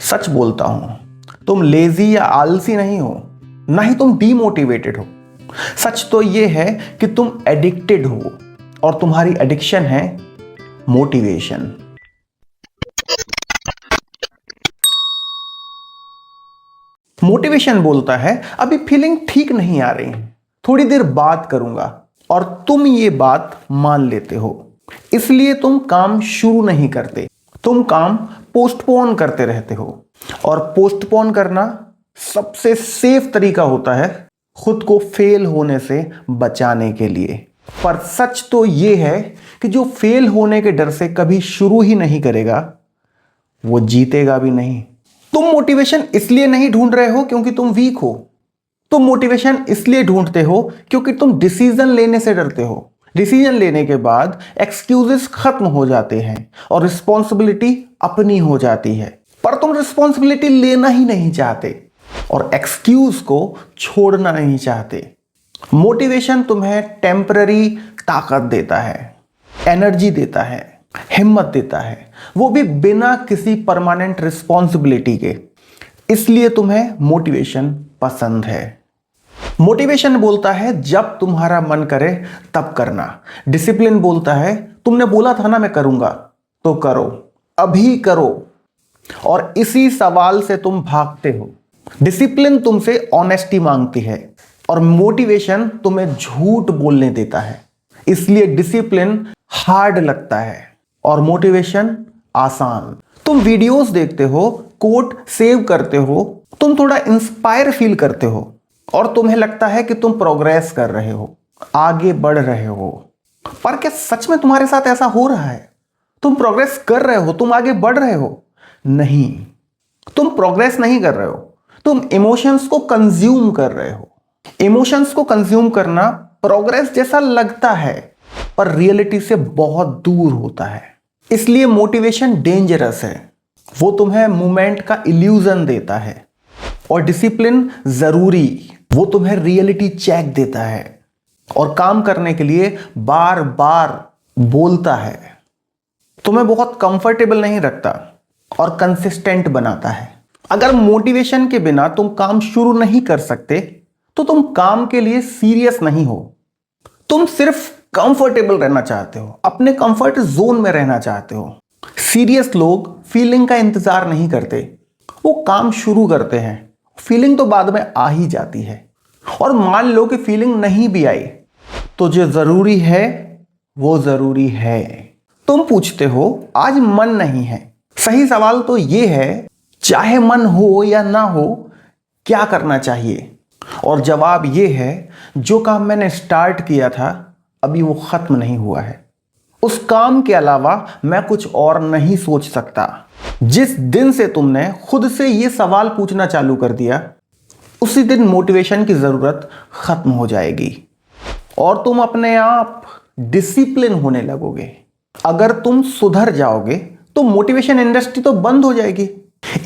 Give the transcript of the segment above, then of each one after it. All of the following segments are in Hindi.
सच बोलता हूं, तुम लेजी या आलसी नहीं हो, ना ही तुम डीमोटिवेटेड हो। सच तो यह है कि तुम एडिक्टेड हो और तुम्हारी एडिक्शन है मोटिवेशन। मोटिवेशन बोलता है अभी फीलिंग ठीक नहीं आ रही, थोड़ी देर बात करूंगा, और तुम ये बात मान लेते हो। इसलिए तुम काम शुरू नहीं करते, तुम काम पोस्टपोन करते रहते हो। और पोस्टपोन करना सबसे सेफ तरीका होता है खुद को फेल होने से बचाने के लिए। पर सच तो यह है कि जो फेल होने के डर से कभी शुरू ही नहीं करेगा, वो जीतेगा भी नहीं। तुम मोटिवेशन इसलिए नहीं ढूंढ रहे हो क्योंकि तुम वीक हो। तुम मोटिवेशन इसलिए ढूंढते हो क्योंकि तुम डिसीजन लेने से डरते हो। डिसीजन लेने के बाद एक्सक्यूजेस खत्म हो जाते हैं और रिस्पॉन्सिबिलिटी अपनी हो जाती है। पर तुम रिस्पॉन्सिबिलिटी लेना ही नहीं चाहते और एक्सक्यूज को छोड़ना नहीं चाहते। मोटिवेशन तुम्हें टेम्पररी ताकत देता है, एनर्जी देता है, हिम्मत देता है, वो भी बिना किसी परमानेंट रिस्पॉन्सिबिलिटी के। इसलिए तुम्हें मोटिवेशन पसंद है। मोटिवेशन बोलता है जब तुम्हारा मन करे तब करना। डिसिप्लिन बोलता है तुमने बोला था ना मैं करूंगा, तो करो, अभी करो। और इसी सवाल से तुम भागते हो। डिसिप्लिन तुमसे ऑनेस्टी मांगती है और मोटिवेशन तुम्हें झूठ बोलने देता है। इसलिए डिसिप्लिन हार्ड लगता है और मोटिवेशन आसान। तुम वीडियोस देखते हो, कोट सेव करते हो, तुम थोड़ा इंस्पायर फील करते हो और तुम्हें लगता है कि तुम प्रोग्रेस कर रहे हो, आगे बढ़ रहे हो। पर क्या सच में तुम्हारे साथ ऐसा हो रहा है? तुम प्रोग्रेस कर रहे हो, तुम आगे बढ़ रहे हो? नहीं, तुम प्रोग्रेस नहीं कर रहे हो, तुम इमोशंस को कंज्यूम कर रहे हो। इमोशंस को कंज्यूम करना प्रोग्रेस जैसा लगता है पर रियलिटी से बहुत दूर होता है। इसलिए मोटिवेशन डेंजरस है। वो तुम्हें मूवमेंट का इल्यूजन देता है और डिसिप्लिन जरूरी, वो तुम्हें रियलिटी चेक देता है और काम करने के लिए बार बार बोलता है। तुम्हें बहुत कंफर्टेबल नहीं रखता और कंसिस्टेंट बनाता है। अगर मोटिवेशन के बिना तुम काम शुरू नहीं कर सकते तो तुम काम के लिए सीरियस नहीं हो। तुम सिर्फ कंफर्टेबल रहना चाहते हो, अपने कंफर्ट जोन में रहना चाहते हो। सीरियस लोग फीलिंग का इंतजार नहीं करते, वो काम शुरू करते हैं। फीलिंग तो बाद में आ ही जाती है। और मान लो कि फीलिंग नहीं भी आई तो जो जरूरी है वो जरूरी है। तुम पूछते हो आज मन नहीं है। सही सवाल तो ये है, चाहे मन हो या ना हो क्या करना चाहिए? और जवाब ये है, जो काम मैंने स्टार्ट किया था अभी वो खत्म नहीं हुआ है, उस काम के अलावा मैं कुछ और नहीं सोच सकता। जिस दिन से तुमने खुद से ये सवाल पूछना चालू कर दिया, उसी दिन मोटिवेशन की जरूरत खत्म हो जाएगी और तुम अपने आप डिसिप्लिन होने लगोगे। अगर तुम सुधर जाओगे तो मोटिवेशन इंडस्ट्री तो बंद हो जाएगी।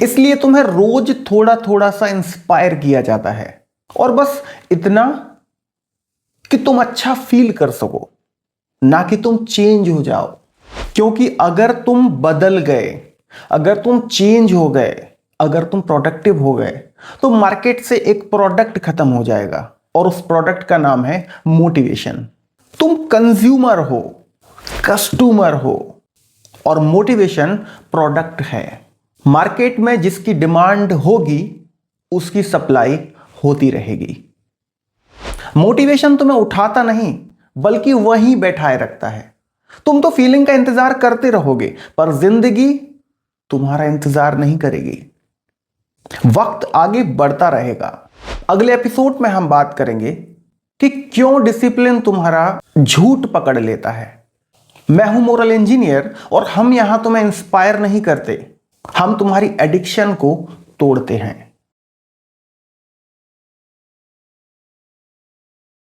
इसलिए तुम्हें रोज थोड़ा थोड़ा सा इंस्पायर किया जाता है, और बस इतना कि तुम अच्छा फील कर सको, ना कि तुम चेंज हो जाओ। क्योंकि अगर तुम बदल गए, अगर तुम चेंज हो गए, अगर तुम प्रोडक्टिव हो गए तो मार्केट से एक प्रोडक्ट खत्म हो जाएगा और उस प्रोडक्ट का नाम है मोटिवेशन। तुम कंज्यूमर हो, कस्टमर हो, और मोटिवेशन प्रोडक्ट है। मार्केट में जिसकी डिमांड होगी उसकी सप्लाई होती रहेगी। मोटिवेशन तुम्हें उठाता नहीं बल्कि वहीं बैठाए रखता है। तुम तो फीलिंग का इंतजार करते रहोगे पर जिंदगी तुम्हारा इंतजार नहीं करेगी। वक्त आगे बढ़ता रहेगा। अगले एपिसोड में हम बात करेंगे कि क्यों डिसिप्लिन तुम्हारा झूठ पकड़ लेता है। मैं हूं मोरल इंजीनियर और हम यहां तुम्हें इंस्पायर नहीं करते, हम तुम्हारी एडिक्शन को तोड़ते हैं।